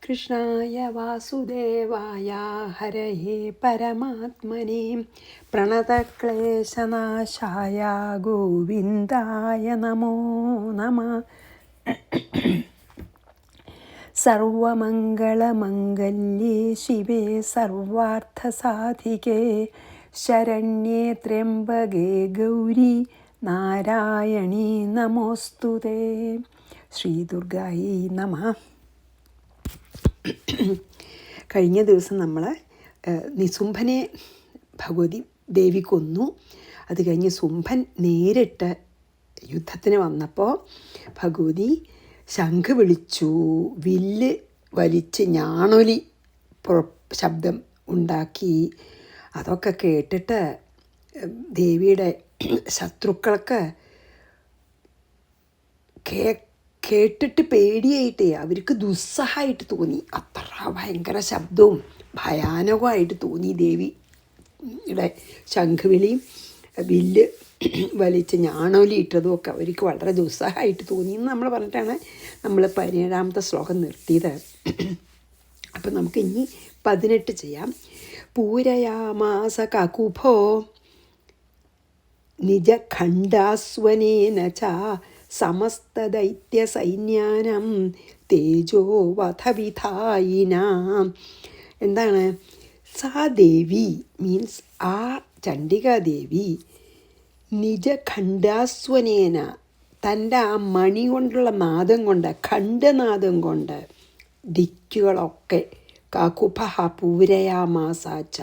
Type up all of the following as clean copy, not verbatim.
കൃഷ്ണായ വാസുദേവായ ഹരയേ പരമാത്മനെ പ്രണതക്ലേശനാശായ ഗോവിന്ദായ നമോ നമഃ. സർവമംഗളമംഗല്യേ ശിവേ സർവാർത്ഥസാധികേ ശരണ്യേ ത്രയംബകേ ഗൗരി നാരായണീ നമോസ്തുതേ. ശ്രീദുർഗായൈ നമഃ. കഴിഞ്ഞ ദിവസം നമ്മൾ നിസുംഭനെ ഭഗവതി ദേവി കൊന്നു. അത് കഴിഞ്ഞ് സുംഭൻ നേരിട്ട് യുദ്ധത്തിന് വന്നപ്പോൾ ഭഗവതി ശംഖ് വിളിച്ചു, വില്ല് വലിച്ച് ഞാണൊലി ശബ്ദം ഉണ്ടാക്കി. അതൊക്കെ കേട്ടിട്ട് ദേവിയുടെ ശത്രുക്കൾക്ക് കേട്ടിട്ട് പേടിയായിട്ടേ അവർക്ക് ദുസ്സഹമായിട്ട് തോന്നി. അത്ര ഭയങ്കര ശബ്ദവും ഭയാനകമായിട്ട് തോന്നി. ദേവിയുടെ ശംഖുവിളിയും വില്ല് വലിച്ച് ഞാണൊലി ഇട്ടതും ഒക്കെ അവർക്ക് വളരെ ദുസ്സഹമായിട്ട് തോന്നി എന്ന് നമ്മൾ പറഞ്ഞിട്ടാണ് നമ്മൾ 17-ാമത്തെ ശ്ലോകം നിർത്തിയത്. അപ്പം നമുക്ക് ഇനി 18 ചെയ്യാം. പൂരയാമാസ കകുഭോ നിജഖണ്ഡാസ്വനേന ച സമസ്തദൈത്യസൈന്യാനം തേജോവധവിധായിനാം. എന്താണ്? സാ ദേവി മീൻസ് ആ ചണ്ഡികാദേവി നിജഖണ്ഡാസ്വനേന തൻ്റെ ആ മണി കൊണ്ടുള്ള നാദം കൊണ്ട്, ഖണ്ഡനാദം കൊണ്ട് ദിക്കുകളൊക്കെ കാകുഭ പൂരയാമാസാച്ച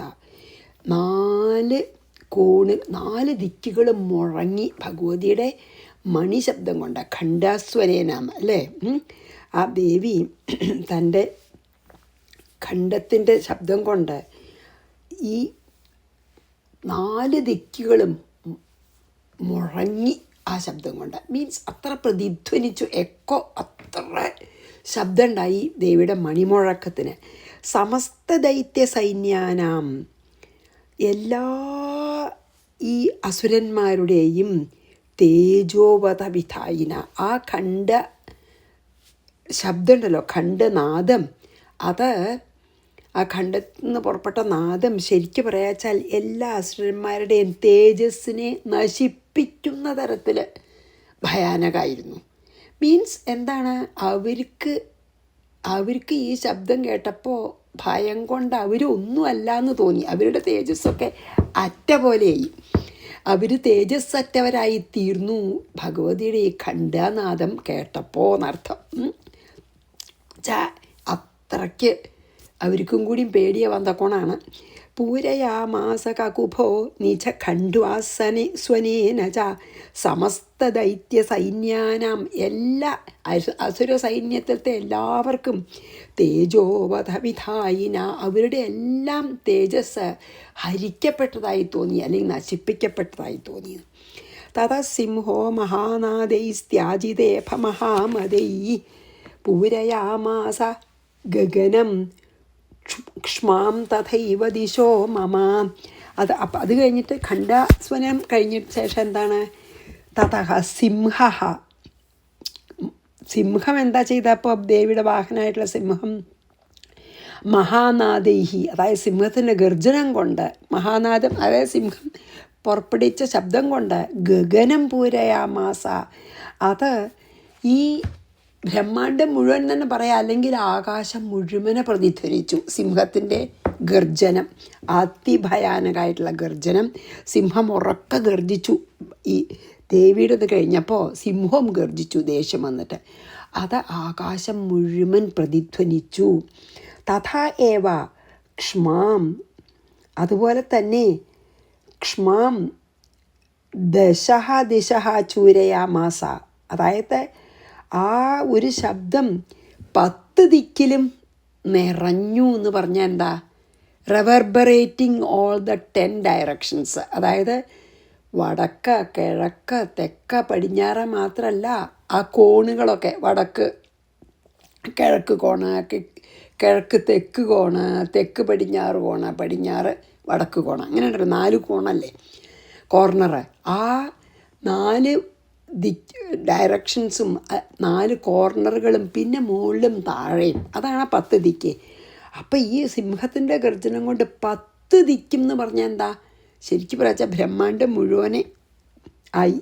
4 കോണ് 4 ദിക്കുകളും മുഴങ്ങി ഭഗവതിയുടെ മണിശബ്ദം കൊണ്ട്. ഖണ്ഡാസ്വനേനാമ അല്ലേ? ആ ദേവി തൻ്റെ ഖണ്ഡത്തിൻ്റെ ശബ്ദം കൊണ്ട് ഈ 4 ദിക്കുകളും മുഴങ്ങി. ആ ശബ്ദം കൊണ്ട് മീൻസ് അത്ര പ്രതിധ്വനിച്ചു, എക്കോ അത്ര ശബ്ദം ഉണ്ടായി ദേവിയുടെ മണിമുഴക്കത്തിന്. സമസ്ത ദൈത്യ സൈന്യാനാം എല്ലാ ഈ അസുരന്മാരുടെയും തേജോവധ വിധായിന ആ ഖണ്ഡ ശബ്ദമുണ്ടല്ലോ, ഖണ്ഡനാദം, അത് ആ ഖണ്ഡത്തിൽ നിന്ന് പുറപ്പെട്ട നാദം ശരിക്കും പറയാച്ചാൽ എല്ലാ അസുരന്മാരുടെയും തേജസ്സിനെ നശിപ്പിക്കുന്ന തരത്തിൽ ഭയാനകമായിരുന്നു. മീൻസ് എന്താണ്? അവർക്ക് ഈ ശബ്ദം കേട്ടപ്പോൾ ഭയം കൊണ്ട് അവരൊന്നുമല്ല എന്ന് തോന്നി. അവരുടെ തേജസ്സൊക്കെ അറ്റ പോലെയായി. അവർ തേജസ്സറ്റവരായി തീർന്നു ഭഗവതിയുടെ ഈ ഖണ്ഡനാദം കേട്ടപ്പോൾ എന്നർത്ഥം. അത്രയ്ക്ക് അവർക്കും കൂടി പേടിയ വന്നക്കോണാണ്. പൂരയാമാസ കകുഭോ നിജ ഖണ്ഡ്വാസനെ സ്വനേന ച സമസ്ത ദൈത്യ സൈന്യാനാം എല്ലാ അസുര സൈന്യത്തിലത്തെ എല്ലാവർക്കും തേജോവധ വിധായിന അവരുടെ എല്ലാം തേജസ് ഹരിക്കപ്പെട്ടതായി തോന്നി, അല്ലെങ്കിൽ നശിപ്പിക്കപ്പെട്ടതായി തോന്നി. തഥാ സിംഹോ മഹാനാദൈസ്ത്യാജിതേഭ മഹാമദൈ പൂരയാമാസ ഗഗനം ക്ഷ്മാം തഥൈവ ദിശോ മമ. അത് കഴിഞ്ഞിട്ട് ഖണ്ഡസ്വനം കഴിഞ്ഞിട്ട് ശേഷം എന്താണ്? തഥ സിംഹം എന്താ ചെയ്തപ്പോൾ ദേവിയുടെ വാഹനമായിട്ടുള്ള സിംഹം മഹാനാദൈഹി അതായത് സിംഹത്തിൻ്റെ ഗർജനം കൊണ്ട്, മഹാനാദം അതായത് സിംഹം പുറപ്പെടുവിച്ച ശബ്ദം കൊണ്ട് ഗഗനം പൂരയാമാസ അത് ഈ ബ്രഹ്മാണ്ടം മുഴുവൻ തന്നെ പറയാം, അല്ലെങ്കിൽ ആകാശം മുഴുവനെ പ്രതിധ്വനിച്ചു. സിംഹത്തിൻ്റെ ഗർജനം, അതിഭയാനകമായിട്ടുള്ള ഗർജനം. സിംഹം ഉറക്കെ ഗർജിച്ചു. ഈ ദേവിയുടെ ഇത് കഴിഞ്ഞപ്പോൾ സിംഹം ഗർജിച്ചു ദേഷ്യം വന്നിട്ട്. അത് ആകാശം മുഴുവൻ പ്രതിധ്വനിച്ചു. തഥാ ഏവ ക്ഷ്മാം അതുപോലെ തന്നെ ക്ഷ്മാം ദശഃ ദിശഃ ചൂരയാമാസ അതായത് ആ ഒരു ശബ്ദം 10 ദിക്കിലും നിറഞ്ഞു എന്ന് പറഞ്ഞാൽ എന്താ? റെവർബറേറ്റിംഗ് ഓൾ ദ 10 ഡയറക്ഷൻസ്. അതായത് വടക്ക് കിഴക്ക് തെക്ക് പടിഞ്ഞാറ് മാത്രമല്ല, ആ കോണുകളൊക്കെ വടക്ക് കിഴക്ക് കോണ്, കിഴക്ക് തെക്ക് കോണ്, തെക്ക് പടിഞ്ഞാറ് കോണ്, പടിഞ്ഞാറ് വടക്ക് കോണ്, അങ്ങനെ ഉണ്ടല്ലോ 4 കോണല്ലേ കോർണറ്. ആ 4 ഡയറക്ഷൻസും 4 കോർണറുകളും പിന്നെ മുകളിലും താഴെയും, അതാണ് 10 ദിക്ക്. അപ്പം ഈ സിംഹത്തിൻ്റെ ഗർജനം കൊണ്ട് 10 ദിക്കും എന്ന് പറഞ്ഞാൽ എന്താ, ശരിക്കും പറയാച്ചാൽ ബ്രഹ്മാണ്ടം മുഴുവനെ ആയി.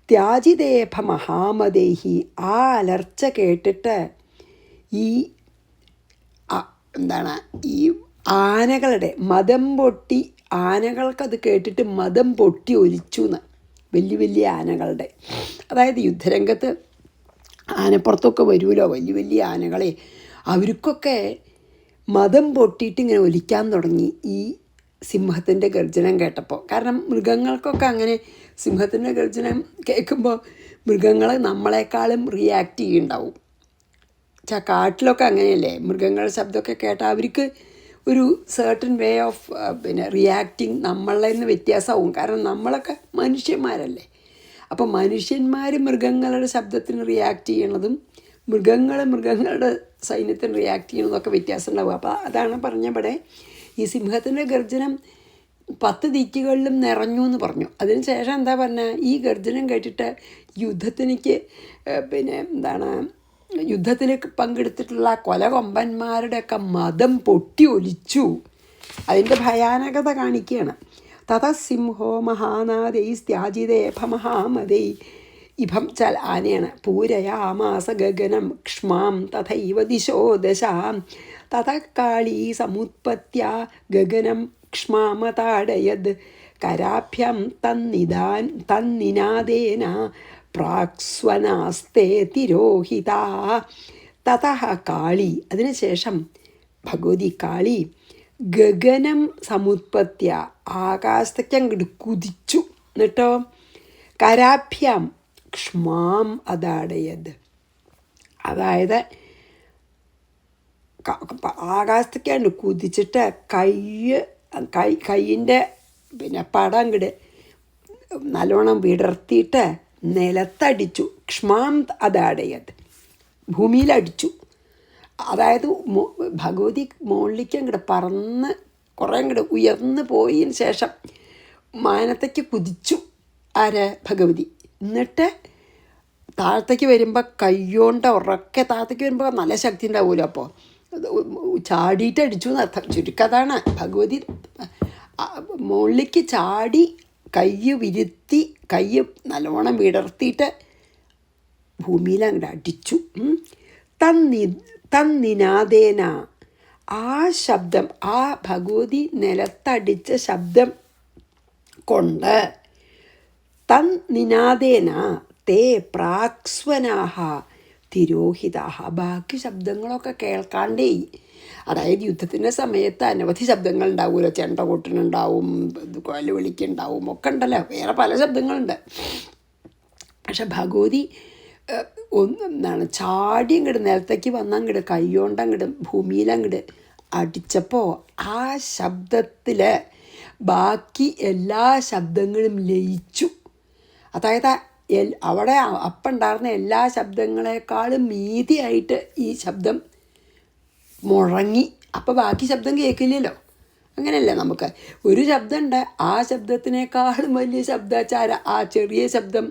ത്യാജിദേഭ മഹാമദേഹി, ആ അലർച്ച കേട്ടിട്ട് ഈ എന്താണ് ഈ ആനകളുടെ മദം പൊട്ടി, ആനകൾക്കത് കേട്ടിട്ട് മദം പൊട്ടി ഒലിച്ചു എന്ന്. വലിയ വലിയ ആനകളുടെ, അതായത് യുദ്ധരംഗത്ത് ആനപ്പുറത്തൊക്കെ വരുമല്ലോ വലിയ വലിയ ആനകളെ, അവർക്കൊക്കെ മദം പൊട്ടിയിട്ട് ഇങ്ങനെ ഒലിക്കാൻ തുടങ്ങി ഈ സിംഹത്തിൻ്റെ ഗർജനം കേട്ടപ്പോൾ. കാരണം മൃഗങ്ങൾക്കൊക്കെ അങ്ങനെ സിംഹത്തിൻ്റെ ഗർജനം കേൾക്കുമ്പോൾ മൃഗങ്ങൾ നമ്മളെക്കാളും റിയാക്ട് ചെയ്യുന്നുണ്ടാവും. കാട്ടിലൊക്കെ അങ്ങനെയല്ലേ, മൃഗങ്ങളുടെ ശബ്ദമൊക്കെ കേട്ടാൽ അവർക്ക് ഒരു സർട്ടൻ വേ ഓഫ് റിയാക്ടിങ് നമ്മളിൽ നിന്ന് വ്യത്യാസമാവും. കാരണം നമ്മളൊക്കെ മനുഷ്യന്മാരല്ലേ. അപ്പോൾ മനുഷ്യന്മാർ മൃഗങ്ങളുടെ ശബ്ദത്തിന് റിയാക്ട് ചെയ്യണതും മൃഗങ്ങളുടെ സൈന്യത്തിന് റിയാക്ട് ചെയ്യണതൊക്കെ വ്യത്യാസം ഉണ്ടാവും. അപ്പോൾ അതാണ് പറഞ്ഞവിടെ ഈ സിംഹത്തിൻ്റെ ഗർജനം 10 ദിക്കുകളിലും നിറഞ്ഞു എന്ന് പറഞ്ഞു. അതിന് ശേഷം എന്താ പറഞ്ഞാൽ, ഈ ഗർജനം കേട്ടിട്ട് യുദ്ധത്തിൽ പങ്കെടുത്തിട്ടുള്ള കൊലകൊമ്പന്മാരുടെയൊക്കെ മദം പൊട്ടി ഒലിച്ചു. അതിൻ്റെ ഭയാനകത കാണിക്കുകയാണ്. തതസിംഹോ മഹാനാദൈസ്ത്യാജിദേഭ മഹാമദൈ, ഇഭം ചൽ ആനയാണ്. പൂരയാമാസ ഗഗനം ക്ഷ്മാം തഥൈവ ദിശോ ദശാം തതക്കാളീ സമുത്പത്യ ഗഗനം ക്ഷ്മാമതാടയത് കരാഭ്യം തന്നിനാദേന പ്രാക്സ്വനാസ്തേ തിരോഹിതാ തതഃ കാളി. അതിനുശേഷം ഭഗവതി കാളി ഗഗനം സമുത്പത്യ, ആകാശത്തേക്ക് അങ്ങോട്ട് കുതിച്ചു. എന്നിട്ടോ കരാഭ്യം ക്ഷ്മാം അതാടയത്, അതായത് ആകാശത്തേക്കാണ്ട് കുതിച്ചിട്ട് കൈയിൻ്റെ പടം അങ്ങോട്ട് നല്ലോണം വിടർത്തിയിട്ട് നിലത്തടിച്ചു. ക്ഷ്മാം അതാടയത്, ഭൂമിയിലടിച്ചു. അതായത് ഭഗവതി മുകളിലേക്ക് അങ്ങോട്ട് പറന്ന് കുറേ അങ്ങോട്ട് ഉയർന്നു പോയതിന് ശേഷം മാനത്തേക്ക് കുതിച്ചു ആര്, ഭഗവതി. എന്നിട്ട് താഴത്തേക്ക് വരുമ്പോൾ കയ്യോണ്ട ഉറക്കെ താഴത്തേക്ക് വരുമ്പോൾ നല്ല ശക്തി ഉണ്ടാവുമല്ലോ, അപ്പോൾ ചാടിയിട്ട് അടിച്ചു എന്നർത്ഥം. ചുരുക്കതാണ്, ഭഗവതി മുകളിലേക്ക് ചാടി കൈ വിരുത്തി കൈ നല്ലോണം വിടർത്തിയിട്ട് ഭൂമിയിൽ അങ്ങോട്ട് അടിച്ചു. തന്നിനാദേന, ആ ശബ്ദം, ആ ഭഗവതി നിലത്തടിച്ച ശബ്ദം കൊണ്ട് തന്നിനാദേന തേ പ്രാക്സ്വനാഹ തിരോഹിതാഹ, ബാക്കി ശബ്ദങ്ങളൊക്കെ കേൾക്കാണ്ടേ. അതായത് യുദ്ധത്തിൻ്റെ സമയത്ത് അനവധി ശബ്ദങ്ങൾ ഉണ്ടാവുമല്ലോ, ചെണ്ട കൊട്ടിനുണ്ടാവും, കോല് വിളിക്കുണ്ടാവും, ഒക്കെ ഉണ്ടല്ലോ, വേറെ പല ശബ്ദങ്ങളുണ്ട്. പക്ഷെ ഭഗവതി ചാടി അങ്ങോട്ട് നിലത്തേക്ക് വന്നങ്ങോട്ട് കൈകൊണ്ടങ്ങോട്ട് ഭൂമിയിലങ്ങോട്ട് അടിച്ചപ്പോൾ ആ ശബ്ദത്തിൽ ബാക്കി എല്ലാ ശബ്ദങ്ങളും ലയിച്ചു. അതായത് അവിടെ അപ്പം ഉണ്ടായിരുന്ന എല്ലാ ശബ്ദങ്ങളെക്കാളും മീതിയായിട്ട് ഈ ശബ്ദം മുഴങ്ങി. അപ്പോൾ ബാക്കി ശബ്ദം കേൾക്കില്ലല്ലോ. അങ്ങനെയല്ലേ, നമുക്ക് ഒരു ശബ്ദമുണ്ട്, ആ ശബ്ദത്തിനേക്കാളും വലിയ ശബ്ദാച്ചാര ആ ചെറിയ ശബ്ദം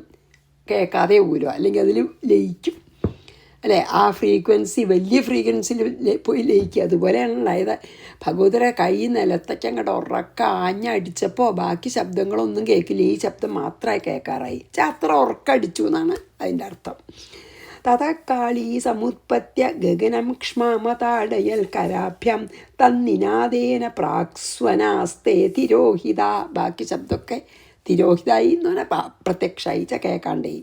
കേൾക്കാതെ പോരുക, അല്ലെങ്കിൽ അതിൽ ലയിക്കും അല്ലേ. ആ ഫ്രീക്വൻസി വലിയ ഫ്രീക്വൻസിയിൽ പോയി ലയിക്കുക. അതുപോലെയാണ് ഉണ്ടായത്. ഭഗവതിയുടെ കൈ നിലത്തേക്ക് അങ്ങോട്ട് ഉറക്ക ആഞ്ഞടിച്ചപ്പോൾ ബാക്കി ശബ്ദങ്ങളൊന്നും കേൾക്കില്ല, ഈ ശബ്ദം മാത്രമായി കേൾക്കാറായി. അത്ര ഉറക്കടിച്ചു എന്നാണ് അതിൻ്റെ അർത്ഥം. തതക്കാളീ സമുത്പത്യ ഗഗനം ക്ഷ്മാമതാടയൽ കരാഭ്യം തന്നിനാദേന പ്രാക്സ്വനാസ്തേ തിരോഹിത, ബാക്കി ശബ്ദമൊക്കെ തിരോഹിതായി എന്ന് പറഞ്ഞാൽ പ്രത്യക്ഷമായി കേൾക്കാണ്ടേ.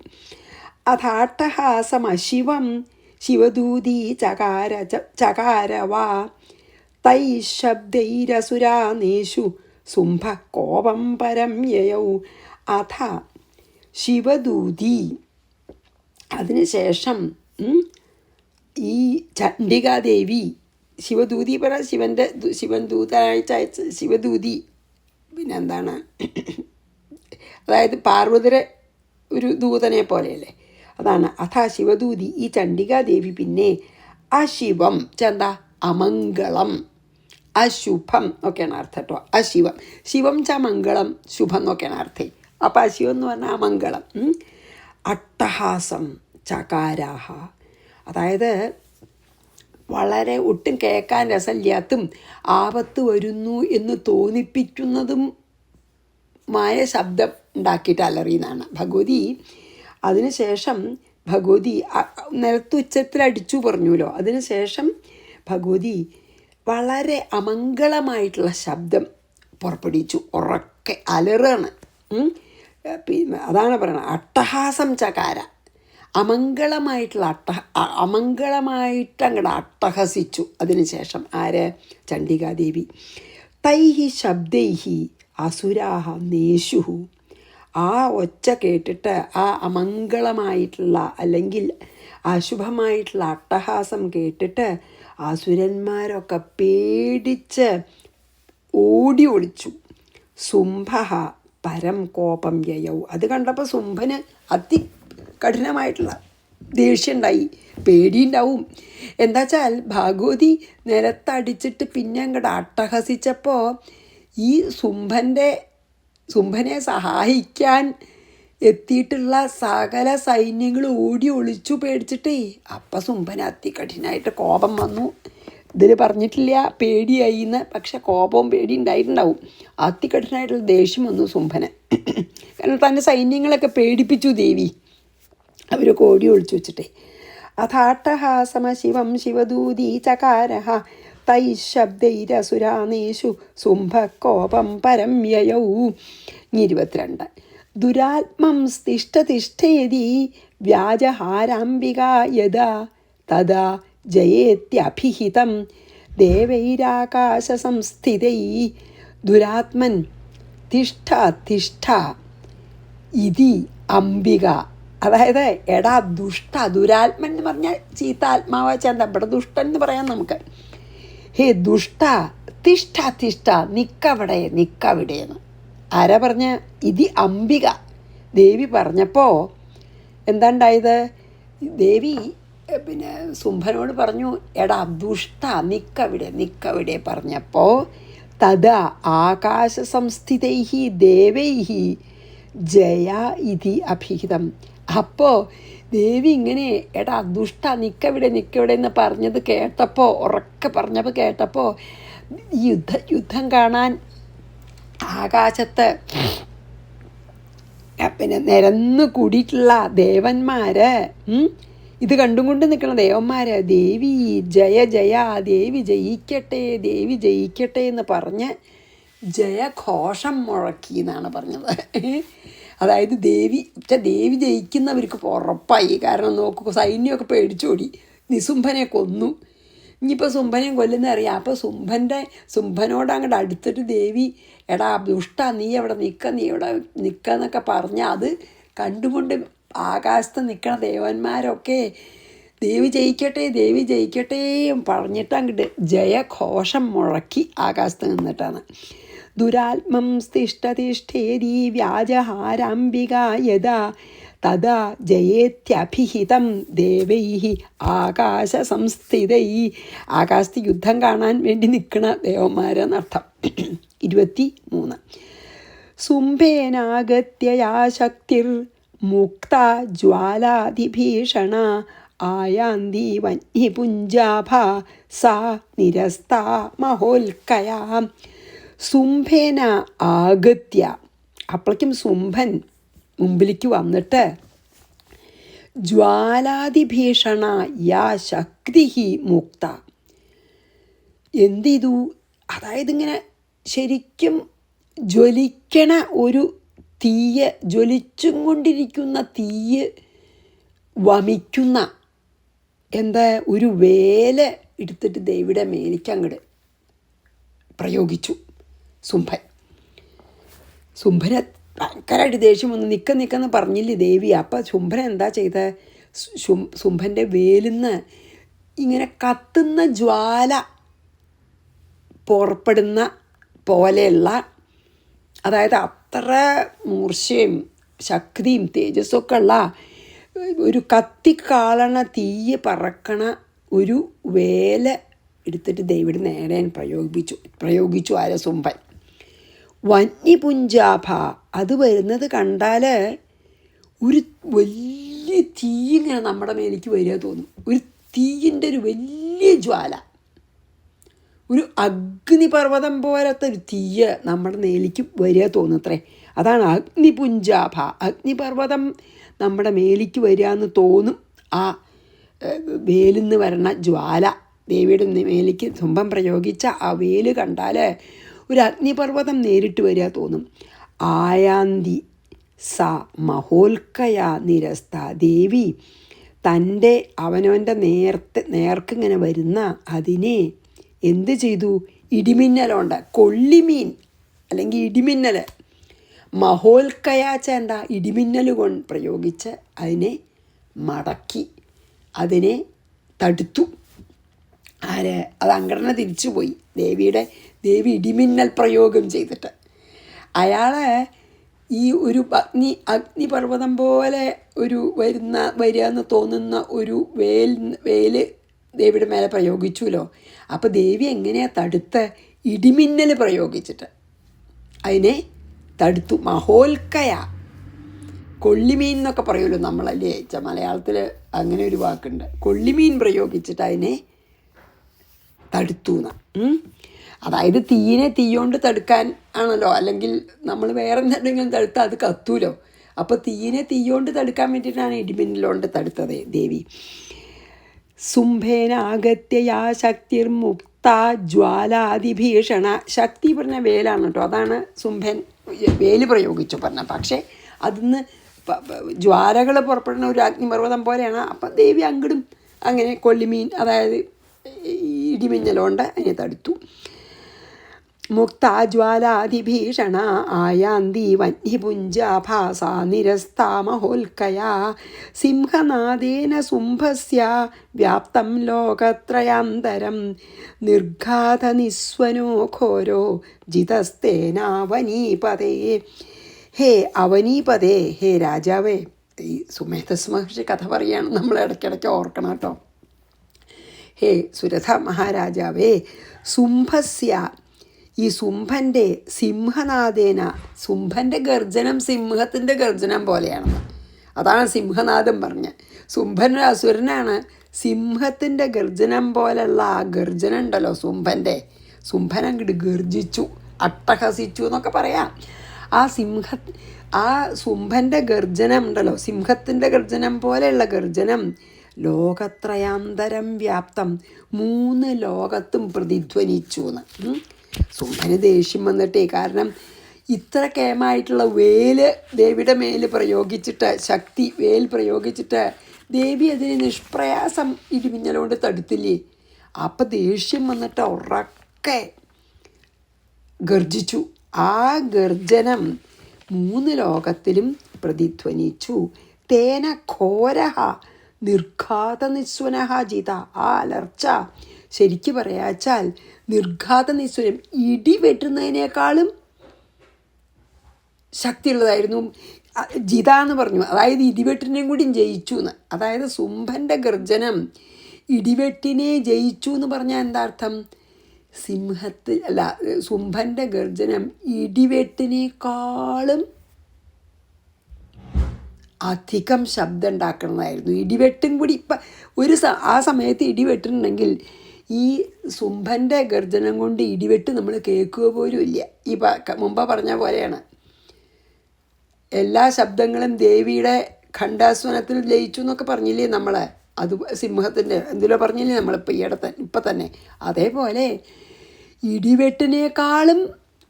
അഥാട്ടഹാസമശിവം ശിവദൂതീ ചകാരവാ തൈ ശബ്ദൈരസുരാനേഷു സുംഭ കോപം പരം യയൗ അഥ ശിവദൂതി. അതിനുശേഷം ഈ ചണ്ഡികാദേവി, ശിവദൂതി പറ ശിവൻ ദൂതനായിട്ട് അയച്ച ശിവദൂതി, പിന്നെ എന്താണ്, അതായത് പാർവതിയുടെ ഒരു ദൂതനെ പോലെയല്ലേ, അതാണ്. അഥാ ശിവദൂതി, ഈ ചണ്ഡികാദേവി പിന്നെ അശിവം ചെന്താ അമംഗളം, അശുഭം ഒക്കെയാണ് അർത്ഥം കേട്ടോ. അശിവം, ശിവം ച മംഗളം, ശുഭം എന്നൊക്കെയാണ് അർത്ഥം. അപ്പം അശിവം എന്ന് പറഞ്ഞാൽ അമംഗളം. അട്ടഹാസം ചകാരാഹ. അതായത് വളരെ ഒട്ടും കേൾക്കാൻ രസമില്ലാത്തും ആപത്ത് വരുന്നു എന്ന് തോന്നിപ്പിക്കുന്നതുമായ ശബ്ദം ഉണ്ടാക്കിയിട്ട് അലറിയെന്നാണ് ഭഗവതി. അതിനുശേഷം ഭഗവതി നിലത്തുച്ചത്തിൽ അടിച്ചു പറഞ്ഞുല്ലോ. അതിനുശേഷം ഭഗവതി വളരെ അമംഗളമായിട്ടുള്ള ശബ്ദം പുറപ്പെടുവിച്ചു. ഉറക്കെ അലറാണ്. പിന്നെ അതാണ് പറയുന്നത് അട്ടഹാസം ചകാര. അമംഗളമായിട്ട് അങ്ങോട്ട് അട്ടഹസിച്ചു. അതിനുശേഷം ആര്? ചണ്ഡികാദേവി. തൈഹി ശബ്ദൈഹി അസുരാഹ നേഷുഹു. ആ ഒച്ച കേട്ടിട്ട്, ആ അമംഗളമായിട്ടുള്ള അല്ലെങ്കിൽ അശുഭമായിട്ടുള്ള അട്ടഹാസം കേട്ടിട്ട് അസുരന്മാരൊക്കെ പേടിച്ച് ഓടി ഒളിച്ചു. സുംഭ പരം കോപം യയൗ. അത് കണ്ടപ്പോൾ സുംഭന് അതികഠിനമായിട്ടുള്ള ദേഷ്യം ഉണ്ടായി, പേടിയുണ്ടാവും. എന്താ വെച്ചാൽ ഭഗവതി നിലത്തടിച്ചിട്ട് പിന്നെ അങ്ങോട്ട് അട്ടഹസിച്ചപ്പോൾ ഈ സുംഭനെ സഹായിക്കാൻ എത്തിയിട്ടുള്ള സകല സൈന്യങ്ങൾ ഓടി ഒളിച്ചു പേടിച്ചിട്ടേ. അപ്പം സുംഭന് അതികഠിനമായിട്ട് കോപം വന്നു. ഇതിൽ പറഞ്ഞിട്ടില്ല പേടിയായി എന്ന്, പക്ഷെ കോപവും പേടി ഉണ്ടായിട്ടുണ്ടാവും. അതികഠിനമായിട്ടുള്ള ദേഷ്യം വന്നു സുംഭന്. കാരണം തൻ്റെ സൈന്യങ്ങളൊക്കെ പേടിപ്പിച്ചു ദേവി, അവരൊക്കെ ഓടി ഒളിച്ചു വെച്ചിട്ടേ. അഥാട്ടഹാസമ ശിവം ശിവദൂതി ചകാരഹ തൈശബ്ദൈരസുരാനേഷു സുംഭകോപം പരം യയൗ. 22. ദുരാത്മം തിഷ്ഠതിഷ്ഠേതി വ്യാജഹാരാംബിക യദാ തദാ ജയേത്യഭിഹിതം ദേവൈരാകാശസംസ്ഥിതൈ. ദുരാത്മൻ തിഷ്ഠ തിഷ്ഠ ഇതി അംബിക. അതായത് എടാ ദുഷ്ട. ദുരാത്മൻ എന്ന് പറഞ്ഞാൽ ചീത്താത്മാവാ ചന്ത. ഇവിടെ ദുഷ്ടൻ എന്ന് പറയാം നമുക്ക്. ഹേ ദുഷ്ട തിഷ്ഠ തിഷ്ഠ, നിക്കവിടെ നിക്കവിടെയെന്ന് ആരാ പറഞ്ഞ? ഇതി അംബിക. ദേവി പറഞ്ഞപ്പോൾ എന്താ ഉണ്ടായത്? ദേവി പിന്നെ സുംഭനോട് പറഞ്ഞു, എടാ ദുഷ്ട നിക്കവിടെ നിക്കവിടെ പറഞ്ഞപ്പോൾ തഥാ ആകാശസംസ്ഥിതൈഹി ദേവൈഹി ജയ ഇതി അഭിഹിതം. അപ്പോൾ ദേവി ഇങ്ങനെ എടാ ദുഷ്ട നിക്കവിടെ നിക്കവിടെ എന്ന് പറഞ്ഞത് കേട്ടപ്പോൾ, ഉറക്കെ പറഞ്ഞപ്പോൾ കേട്ടപ്പോൾ യുദ്ധം കാണാൻ ആകാശത്ത് പിന്നെ നിരന്നു കൂടിയിട്ടുള്ള ദേവന്മാര്, ഇത് കണ്ടുകൊണ്ട് നിൽക്കുന്ന ദേവന്മാര് ദേവി ജയ ജയ, ദേവി ജയിക്കട്ടെ, ദേവി ജയിക്കട്ടെ എന്ന് പറഞ്ഞ് ജയഘോഷം മുഴക്കി എന്നാണ് പറഞ്ഞത്. അതായത് ദേവി ജയിക്കുന്നവർക്ക് ഉറപ്പായി. കാരണം നോക്കൂ, സൈന്യമൊക്കെ പേടിച്ചോടി, നിസുംഭനെ കൊന്നു. ഇനിയിപ്പോൾ സുംഭനെ കൊല്ലുന്ന അറിയാം. അപ്പോൾ സുംഭനോട് അങ്ങോട്ട് അടുത്തിട്ട് ദേവി എടാ ദുഷ്ട നീ എവിടെ നീ എവിടെ എന്നൊക്കെ പറഞ്ഞാൽ അത് കണ്ടുകൊണ്ട് ആകാശത്ത് നിൽക്കണ ദേവന്മാരൊക്കെ ദേവി ജയിക്കട്ടെ ദേവി ജയിക്കട്ടെ പറഞ്ഞിട്ട് അങ്ങോട്ട് ജയഘോഷം മുഴക്കി ആകാശത്ത് നിന്നിട്ടാണ്. ദുരാത്മം തിഷ്ഠതിഷ്ഠേതി വ്യാജഹാരാംബിക യദാ തഥാ ജയേത്യഭിഹിതം ദേവൈഹി ആകാശസംസ്ഥിതൈ. ആകാശത്ത് യുദ്ധം കാണാൻ വേണ്ടി നിൽക്കണ ദേവന്മാരെന്നർത്ഥം. 23. സുംഭേനാഗത്യയാ ശക്തിർ മുക്ത ജ്വാലാതിഭീഷണ ആയാന്തി വന്യപുഞ്ചാഭ സാ നിരസ്താ മഹോൽക്കയാ. സുംഭേന ആഗത്യ. അപ്പോഴേക്കും സുംഭൻ മുമ്പിലേക്ക് വന്നിട്ട് ജ്വാലാതിഭീഷണ യാ ശക്തി മുക്ത. എന്ത് ചെയ്തു? അതായത് ഇങ്ങനെ ശരിക്കും ജ്വലിക്കണ ഒരു തീയ്, ജ്വലിച്ചും കൊണ്ടിരിക്കുന്ന തീയ് വമിക്കുന്ന എന്താ ഒരു വേല എടുത്തിട്ട് ദേവിയുടെ മേലിക്കങ്ങട് പ്രയോഗിച്ചു സുംഭൻ. സുംഭനെ ഭയങ്കരമായിട്ട് ദേഷ്യം വന്നു. നിൽക്കെന്ന് പറഞ്ഞില്ലേ ദേവി. അപ്പം സുംഭൻ എന്താ ചെയ്തത്? സുംഭൻ്റെ വേലിന്ന് ഇങ്ങനെ കത്തുന്ന ജ്വാല പുറപ്പെടുന്ന പോലെയുള്ള, അതായത് അത്ര മൂർച്ചയും ശക്തിയും തേജസ്സൊക്കെ ഉള്ള ഒരു കത്തിക്കാളണ തീയ് പറക്കണ ഒരു വേല എടുത്തിട്ട് ദേവിയുടെ നേരെ പ്രയോഗിച്ചു ആര സുംഭൻ. വന്യപുഞ്ചാഭ. അത് വരുന്നത് കണ്ടാൽ ഒരു വലിയ വലിയ തീ ഇങ്ങനെ നമ്മുടെ മേലേക്ക് വരിക തോന്നും. ഒരു തീയിൻ്റെ ഒരു വലിയ ജ്വാല, ഒരു അഗ്നിപർവ്വതം പോലത്തെ ഒരു തീയ് നമ്മുടെ മേലേക്ക് വരിക തോന്നുത്രേ. അതാണ് അഗ്നിപുഞ്ചാഭ. അഗ്നിപർവ്വതം നമ്മുടെ മേലേക്ക് വരിക എന്ന് തോന്നും. ആ വേലിൽ നിന്ന് വരണ ജ്വാല, ദേവിയുടെ മേലേക്ക് ശുംഭൻ പ്രയോഗിച്ച ആ വേല് കണ്ടാൽ ഒരു അഗ്നിപർവ്വതം നേരിട്ട് വരിക തോന്നും. ആയാന്തി സ മഹോൽക്കയാ നിരസ്ത. ദേവി തൻ്റെ അവനവൻ്റെ നേർക്കിങ്ങനെ വരുന്ന അതിനെ എന്ത് ചെയ്തു? ഇടിമിന്നലുണ്ട്, കൊള്ളിമീൻ അല്ലെങ്കിൽ ഇടിമിന്നൽ. മഹോൽക്കയാച്ച എന്താ? ഇടിമിന്നൽ കൊണ്ട് പ്രയോഗിച്ച് അതിനെ മടക്കി, അതിനെ തടുത്തു. അത് അങ്ങടനെ തിരിച്ചുപോയി. ദേവി ഇടിമിന്നൽ പ്രയോഗം ചെയ്തിട്ട് അയാളെ ഈ ഒരു അഗ്നിപർവ്വതം പോലെ ഒരു വരിക എന്ന് തോന്നുന്ന ഒരു വേല് ദേവിയുടെ മേലെ പ്രയോഗിച്ചുല്ലോ. അപ്പോൾ ദേവി എങ്ങനെയാണ് തടുത്ത്? ഇടിമിന്നൽ പ്രയോഗിച്ചിട്ട് അതിനെ തടുത്തു. മഹോൽക്കയ, കൊള്ളിമീൻ എന്നൊക്കെ പറയുമല്ലോ നമ്മളല്ലേ, മലയാളത്തിൽ അങ്ങനെ ഒരു വാക്കുണ്ട്. കൊള്ളിമീൻ പ്രയോഗിച്ചിട്ട് അതിനെ തടുത്തു എന്ന്. അതായത് തീയിനെ തീയോണ്ട് തടുക്കാൻ ആണല്ലോ, അല്ലെങ്കിൽ നമ്മൾ വേറെ എന്തെങ്കിലും തടുത്താൽ അത് കത്തൂലോ. അപ്പോൾ തീയിനെ തീയോണ്ട് തടുക്കാൻ വേണ്ടിയിട്ടാണ് ഇടിമിന്നലോണ്ട് തടുത്തത് ദേവി. സുംഭേനാഗത്യയാ ശക്തിർമുക്ത ജ്വാലാതിഭീഷണ. ശക്തി പറഞ്ഞ വേലാണ് കേട്ടോ, അതാണ് സുംഭൻ വേല് പ്രയോഗിച്ചു പറഞ്ഞ. പക്ഷേ അതിന്ന് ജ്വാലകൾ പുറപ്പെടുന്ന ഒരു അഗ്നിപർവ്വതം പോലെയാണ്. അപ്പം ദേവി അങ്ങടും അങ്ങനെ കൊള്ളിമീൻ, അതായത് ഇടിമിന്നലോണ്ട് അതിനെ തടുത്തു. മുക്താജ്വാലാതിഭീഷണ ആയാന്തി വന്യപുഞ്ചാഭാസ നിരസ്താ മഹോൽക്കയാ സിംഹനാദേന സുംഭസ്യ വ്യാപ്തം ലോകത്രയാന്തരം നിർഘാത നിസ്വനോ ഘോരോ ജിതസ്തേനാവനീപതേ. ഹേ അവനീപതേ, ഹേ രാജാവേ. ഈ സുമേധസ് മഹർഷി കഥ പറയുകയാണ്, നമ്മൾ ഇടയ്ക്കിടയ്ക്ക് ഓർക്കണം കേട്ടോ. ഹേ സുരഥ മഹാരാജാവേ, സുംഭസ്യ, ഈ സുംഭൻ്റെ സിംഹനാദേന, സുംഭൻ്റെ ഗർജനം സിംഹത്തിൻ്റെ ഗർജനം പോലെയാണെന്ന്. അതാണ് സിംഹനാദം പറഞ്ഞ്. സുംഭൻ ഒരു അസുരനാണ്. സിംഹത്തിൻ്റെ ഗർജനം പോലെയുള്ള ആ ഗർജനം ഉണ്ടല്ലോ സുംഭൻ അങ്ങോട്ട് ഗർജിച്ചു, അട്ടഹസിച്ചു എന്നൊക്കെ പറയാം. ആ സുംഭൻ്റെ ഗർജനം ഉണ്ടല്ലോ, സിംഹത്തിൻ്റെ ഗർജനം പോലെയുള്ള ഗർജനം ലോകത്രയാന്തരം വ്യാപ്തം, 3 ലോകത്തും പ്രതിധ്വനിച്ചു എന്ന്. സുംഭന് ദേഷ്യം വന്നിട്ടേ, കാരണം ഇത്ര കേമായിട്ടുള്ള വേല് ദേവിയുടെ മേൽ പ്രയോഗിച്ചിട്ട്, വേൽ പ്രയോഗിച്ചിട്ട് ദേവി അതിന് നിഷ്പ്രയാസം ഇടിമിന്നലോണ്ട് തടുത്തില്ലേ. അപ്പം ദേഷ്യം വന്നിട്ട് ഉറക്കെ ഗർജിച്ചു. ആ ഗർജനം 3 ലോകത്തിലും പ്രതിധ്വനിച്ചു. തേന ഘോരഹ നിർഘാത നിസ്വനഹ ജിത. ആ അലർച്ച ശരിക്ക് പറയാച്ചാൽ നിർഘാത നിസ്വനം, ഇടി വെട്ടുന്നതിനേക്കാളും ശക്തിയുള്ളതായിരുന്നു. ജിത എന്ന് പറഞ്ഞു, അതായത് ഇടിവെട്ടിനെയും കൂടി ജയിച്ചു എന്ന്. അതായത് സുംഭൻ്റെ ഗർജനം ഇടിവെട്ടിനെ ജയിച്ചു എന്ന് പറഞ്ഞാൽ എന്താ അർത്ഥം? സുംഭൻ്റെ ഗർജനം ഇടിവെട്ടിനേക്കാളും അധികം ശബ്ദം ഉണ്ടാക്കുന്നതായിരുന്നു. ഇടിവെട്ടും കൂടി ആ സമയത്ത് ഇടിവെട്ടുന്നുണ്ടെങ്കിൽ ഈ സുംഭൻ്റെ ഗർജനം കൊണ്ട് ഇടിവെട്ട് നമ്മൾ കേൾക്കുക പോലും ഇല്ല. ഈ മുമ്പ് പറഞ്ഞ പോലെയാണ്. എല്ലാ ശബ്ദങ്ങളും ദേവിയുടെ ഖണ്ഡാസ്വനത്തിൽ ലയിച്ചു എന്നൊക്കെ പറഞ്ഞില്ലേ നമ്മൾ. അത് സിംഹത്തിൻ്റെ എന്തിലോ പറഞ്ഞില്ലേ നമ്മളിപ്പോൾ ഇപ്പം തന്നെ. അതേപോലെ ഇടിവെട്ടിനേക്കാളും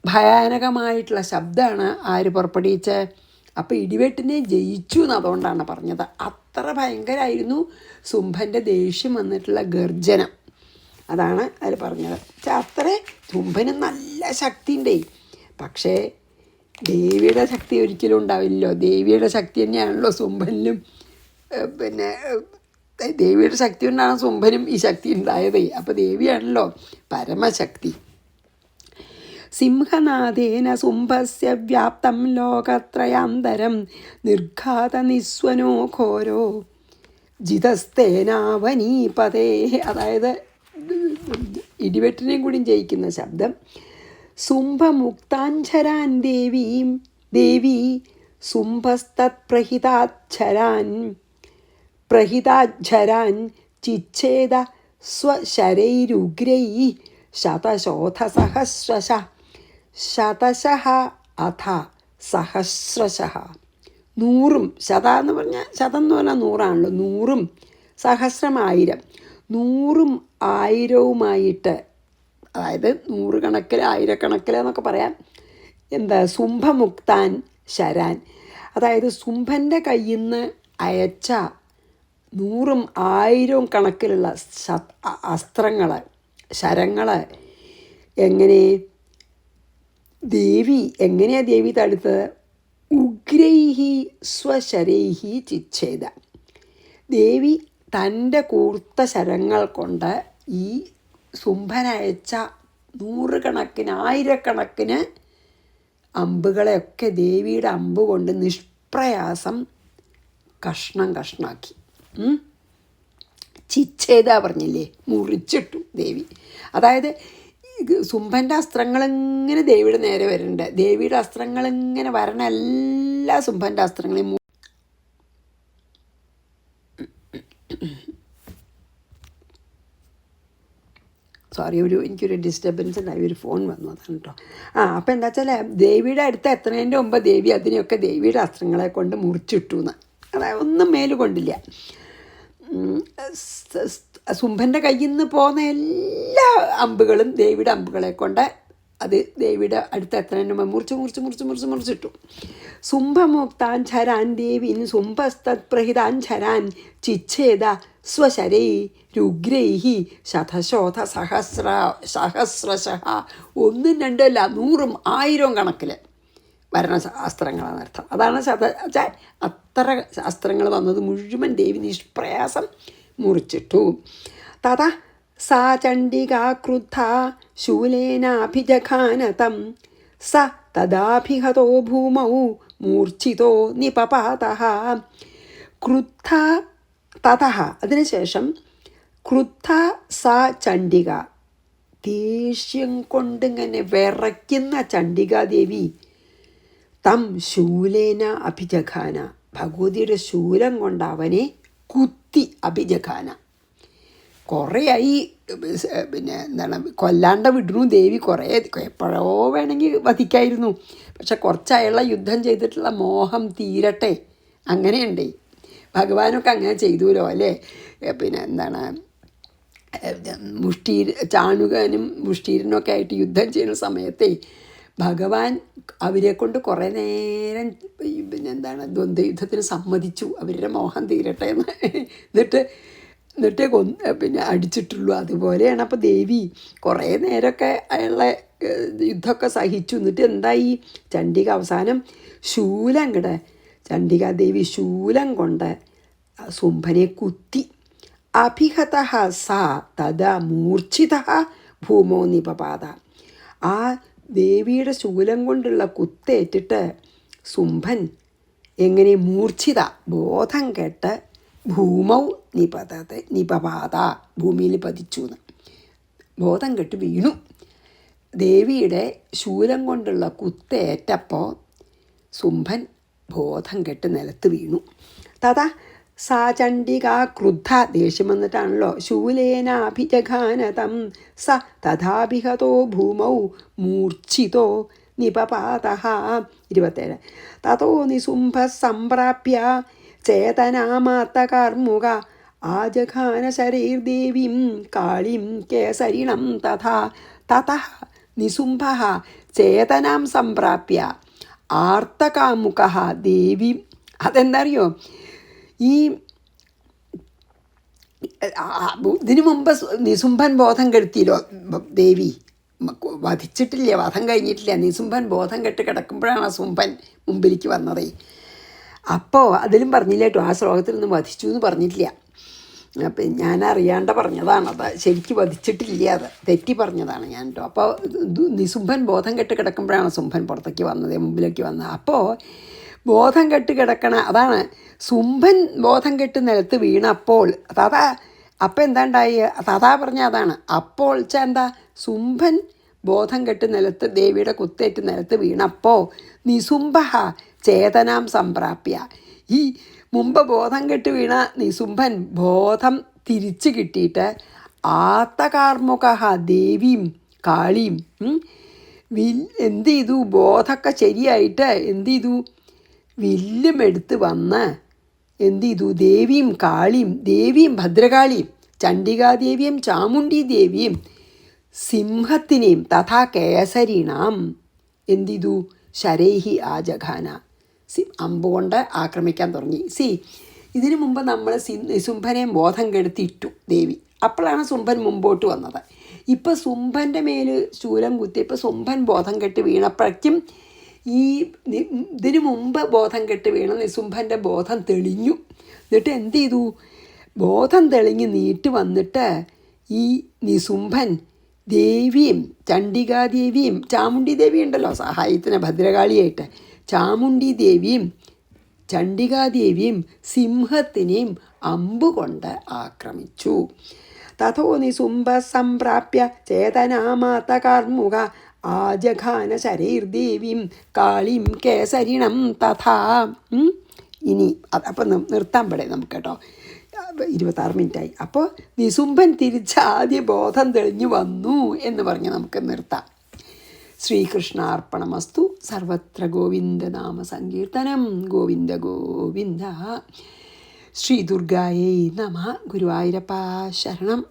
ഭയാനകമായിട്ടുള്ള ശബ്ദമാണ് ആര് പുറപ്പെടുവിച്ച്. അപ്പോൾ ഇടിവെട്ടിനെ ജയിച്ചു എന്ന് അതുകൊണ്ടാണ് പറഞ്ഞത്. അത്ര ഭയങ്കരമായിരുന്നു സുംഭൻ്റെ ദേഷ്യം വന്നിട്ടുള്ള ഗർജനം. അതാണ് അതിൽ പറഞ്ഞത്. അത്ര സുംഭന് നല്ല ശക്തി ഉണ്ടേ. പക്ഷേ ദേവിയുടെ ശക്തി ഒരിക്കലും ഉണ്ടാവില്ലല്ലോ. ദേവിയുടെ ശക്തി തന്നെയാണല്ലോ സുംഭനിലും. പിന്നെ ദേവിയുടെ ശക്തി കൊണ്ടാണ് സുംഭനും ഈ ശക്തി ഉണ്ടായത്. അപ്പോൾ ദേവിയാണല്ലോ പരമശക്തി. സിംഹനാദേന സുംഭസ്യ വ്യാപ്തം ലോകത്രയാന്തരം നിർഘാത നിസ്വനോ ഘോരോ ജിതസ്തേനാവനീപതേ. അതായത് ഇടിവെട്ടിനെയും കൂടി ജയിക്കുന്ന ശബ്ദം. സുംഭമുക്താഞ്ജരാൻ ദേവി സുംഭസ്തത്പ്രഹിതാച്ഛരാൻ പ്രഹിതാജ്ജരാൻ ചിച്ഛേദ സ്വശരൈരുഗ്രൈ ശതശോഥസഹസ്രശ ശതശഃ അഥ സഹസ്രശഃ. 100 ശത എന്ന് പറഞ്ഞാൽ ശതം എന്ന് പറഞ്ഞാൽ 100ആണല്ലോ. 100 സഹസ്രം 1000, 100 1000 അതായത് 100 കണക്കിൽ 1000 കണക്കിൽ എന്നൊക്കെ പറയാം. ശുംഭമുക്താൻ ശരാൻ, അതായത് ശുംഭൻ്റെ കയ്യിൽ നിന്ന് അയച്ച 100 1000 കണക്കിലുള്ള അസ്ത്രങ്ങൾ, ശരങ്ങൾ എങ്ങനെ എങ്ങനെയാണ് ദേവി തടുത്തത്? ഉഗ്രൈഹി സ്വശരൈഹി ചിച്ഛേദ. ദേവി തൻ്റെ കൂർത്ത ശരങ്ങൾ കൊണ്ട് ഈ ശുംഭനയച്ച 100 കണക്കിന് 1000 കണക്കിന് അമ്പുകളെയൊക്കെ ദേവിയുടെ അമ്പ് കൊണ്ട് നിഷ്പ്രയാസം കഷ്ണാക്കി. ചിച്ഛേദ പറഞ്ഞില്ലേ, മുറിച്ചിട്ടു ദേവി. അതായത് ശുംഭൻ്റെ അസ്ത്രങ്ങളിങ്ങനെ ദേവിയുടെ നേരെ വരുന്നുണ്ട്. ദേവിയുടെ അസ്ത്രങ്ങളിങ്ങനെ വരണ എല്ലാ ശുംഭൻ്റെ അസ്ത്രങ്ങളെയും എനിക്കൊരു ഡിസ്റ്റർബൻസ് ഉണ്ടായി, ഒരു ഫോൺ വന്നു, അതാണ് കേട്ടോ. അപ്പോൾ എന്താ വെച്ചാൽ ദേവിയുടെ അടുത്ത് എത്തുന്നതിൻ്റെ മുമ്പ് ദേവി അതിനെയൊക്കെ ദേവിയുടെ അസ്ത്രങ്ങളെ കൊണ്ട് മുറിച്ചിട്ടു എന്ന്. അതായത് ഒന്നും മേല് കൊണ്ടില്ല. ശുംഭൻ്റെ കയ്യിൽ നിന്ന് പോകുന്ന എല്ലാ അമ്പുകളും ദേവിയുടെ അമ്പുകളെ കൊണ്ട് അത് ദേവിയുടെ അടുത്ത് എത്തുന്നതിന് മുമ്പ് മുറിച്ചിട്ടു. ശുംഭമുക്താൻ ഝരാൻ ദേവീൻ ശുംഭസ്തത്പ്രഹിതാൻ ഝരാൻ ചിച്ഛേദ സ്വശരൈ രുഗ്രൈഹി ശതശോഥ സഹസ്രശഃ. 1 2 അല്ല, 100 1000 കണക്കിൽ വരണ അസ്ത്രങ്ങളാണ് അർത്ഥം. അതാണ് അത്ര അസ്ത്രങ്ങൾ വന്നത് മുഴുവൻ ദേവി നിഷ്പ്രയാസം മുറിച്ചിട്ടു. തഥാ സാ ചണ്ഡികാ ക്രുദ്ധ ശൂലേനാഭിജഘാനതം സ തദാഭിഹതോ ഭൂമൗ മൂർച്ഛിതോ നിപപാതഃ. ക്രുദ്ധ തതഃ, അതിനുശേഷം ക്രുദ്ധ സാ ചണ്ഡിക, ദേഷ്യം കൊണ്ടിങ്ങനെ വിറയ്ക്കുന്ന ചണ്ഡികാദേവി തം ശൂലേന അഭിജഘാന, ഭഗവതിയുടെ ശൂലം കൊണ്ട് അവനെ കുത്തി. അഭിജഘാന കുറേയായി കൊല്ലാണ്ട വിടുന്നു ദേവി. എപ്പോഴോ വേണമെങ്കിൽ വധിക്കായിരുന്നു, പക്ഷെ കുറച്ചായുള്ള യുദ്ധം ചെയ്തിട്ടുള്ള മോഹം തീരട്ടെ, അങ്ങനെയുണ്ടേ. ഭഗവാനൊക്കെ അങ്ങനെ ചെയ്തുല്ലോ അല്ലേ. ചാണുകനും മുഷ്ടീരനൊക്കെ ആയിട്ട് യുദ്ധം ചെയ്യുന്ന സമയത്തെ ഭഗവാൻ അവരെ കൊണ്ട് കുറേ നേരം ദ്വന്ദ്വയുദ്ധത്തിന് സമ്മതിച്ചു, അവരുടെ മോഹം തീരട്ടെ എന്ന്. എന്നിട്ടേ അടിച്ചിട്ടുള്ളൂ. അതുപോലെയാണ്. അപ്പോൾ ദേവി കുറേ നേരമൊക്കെ അയാളെ യുദ്ധമൊക്കെ സഹിച്ചു. എന്നിട്ട് എന്തായി, ചണ്ഡിക അവസാനം ചണ്ഡികാദേവി ശൂലം കൊണ്ട് ശുംഭനെ കുത്തി. അഭിഹതഃ സാ തഥാ മൂർച്ഛിതഃ ഭൂമോ നിപപാത. ആ ദേവിയുടെ ശൂലം കൊണ്ടുള്ള കുത്തേറ്റിട്ട് ശുംഭൻ എങ്ങനെ മൂർച്ഛിത, ബോധം കെട്ട് ഭൂമൗ നിപപാത, ഭൂമിയിൽ പതിച്ചു എന്ന്, ബോധം കെട്ട് വീണു. ദേവിയുടെ ശൂലം കൊണ്ടുള്ള കുത്തേറ്റപ്പോൾ ശുംഭൻ ബോധം കെട്ട് നിലത്ത് വീണു. തഥാ സാ ചണ്ഡിക ക്രുദ്ധ, ദേഷ്യം വന്നിട്ടാണല്ലോ, ശൂലേനാഭിജഘാനതം സ തഥാഭിഹതോ ഭൂമൗ മൂർച്ഛിതോ നിപപാതഃ. 27. തതോ നിശുംഭ സംപ്രാപ്യ ചേതനാമാത്തകർമുക ആജഘാന ശരീർദേവീം കാളീം കേസരിണം തഥാ. തതഃ നിശുംഭഃ ചേതനാം സംപ്രാപ്യ ആർത്തകാമുകഃ ദേവീം. അതെന്താ അറിയോ, ഇതിനു മുമ്പ് നിശുംഭൻ ബോധം കെടുത്തില്ലോ ദേവി, വധിച്ചിട്ടില്ല, വധം കഴിഞ്ഞിട്ടില്ല. നിശുംഭൻ ബോധം കെട്ട് കിടക്കുമ്പോഴാണ് ആ ശുംഭൻ മുമ്പിലേക്ക് വന്നതേ. അപ്പോൾ അതിലും പറഞ്ഞില്ല കേട്ടോ, ആ ശ്ലോകത്തിലൊന്നും വധിച്ചു എന്ന് പറഞ്ഞിട്ടില്ല. അപ്പം ഞാൻ അറിയാണ്ട് പറഞ്ഞതാണത്, ശരിക്കും വധിച്ചിട്ടില്ല, അത് തെറ്റി പറഞ്ഞതാണ് ഞാൻ കേട്ടോ. അപ്പോൾ നിശുംഭൻ ബോധം കെട്ട് കിടക്കുമ്പോഴാണ് ശുംഭൻ പുറത്തേക്ക് വന്നത്, മുമ്പിലേക്ക് വന്നത്. അപ്പോൾ ബോധം കെട്ട് കിടക്കണ, അതാണ് ശുംഭൻ ബോധം കെട്ട് നിലത്ത് വീണപ്പോൾ തഥാ. അപ്പം എന്താ ഉണ്ടായി, തഥാ പറഞ്ഞ അതാണ്. അപ്പോൾ എന്താ, ശുംഭൻ ബോധം കെട്ട് നിലത്ത് ദേവിയുടെ കുത്തേറ്റ് നിലത്ത് വീണപ്പോൾ നിശുംഭ ചേതനാം സംപ്രാപ്യ, ഈ മുമ്പ് ബോധം കെട്ട് വീണ നിസുംഭൻ ബോധം തിരിച്ചു കിട്ടിയിട്ട് ആത്തകാർമുക ദേവിയും കാളിയും എന്ത് ചെയ്തു, ബോധമൊക്കെ ശരിയായിട്ട് എന്ത് ചെയ്തു, വില്ലും എടുത്ത് വന്ന് എന്ത് ചെയ്തു, ദേവിയും കാളിയും, ദേവിയും ഭദ്രകാളിയും, ചണ്ഡികാദേവിയും ചാമുണ്ഡി ദേവിയും സിംഹത്തിനെയും തഥാ കേസരീണാം എന്ത് ചെയ്തു, ശരൈഹി ആജഘാന, അമ്പുകൊണ്ട് ആക്രമിക്കാൻ തുടങ്ങി. ഇതിനു മുമ്പ് നമ്മൾ സുംഭനെ ബോധം കെടുത്തിയിട്ടു ദേവി. അപ്പോഴാണ് സുംഭൻ മുമ്പോട്ട് വന്നത്. ഇപ്പം സുംഭൻ്റെ മേൽ ശൂലം കുത്തിയപ്പോൾ സുംഭൻ ബോധം കെട്ട് വീണപ്പോഴേക്കും ഇതിനു മുമ്പ് ബോധം കെട്ട് വീണ നിസുംഭൻ്റെ ബോധം തെളിഞ്ഞു. എന്നിട്ട് എന്ത് ചെയ്തു, ബോധം തെളിഞ്ഞ് നീട്ട് വന്നിട്ട് ഈ നിസുംഭൻ ദേവിയും ചണ്ഡികാദേവിയും ചാമുണ്ഡി ദേവി ഉണ്ടല്ലോ സഹായത്തിന് ഭദ്രകാളിയായിട്ട്, ചാമുണ്ഡി ദേവിയും ചണ്ഡികാദേവിയും സിംഹത്തിനെയും അമ്പുകൊണ്ട് ആക്രമിച്ചു. തഥോ നിസുംഭ സംപ്രാപ്യ ചേതനാമാതകാർമുക ആജഘാന ശരൈർദേവീം കാളിം കേസരിണം തഥാ. ഇനി അപ്പം നിർത്താൻ പടേ നമുക്ക് കേട്ടോ, 26 മിനിറ്റായി. അപ്പോൾ നിസുംഭൻ തിരിച്ച് ആദ്യ ബോധം തെളിഞ്ഞു വന്നു എന്ന് പറഞ്ഞ് നമുക്ക് നിർത്താം. ശ്രീകൃഷ്ണാർപ്പണമസ്തു. സർവത്ര ഗോവിന്ദനാമ സങ്കീർത്തനം. ഗോവിന്ദ ഗോവിന്ദ. ശ്രീ ദുർഗായൈ നമഃ. ഗുരുവായൂരപ്പ ശരണം.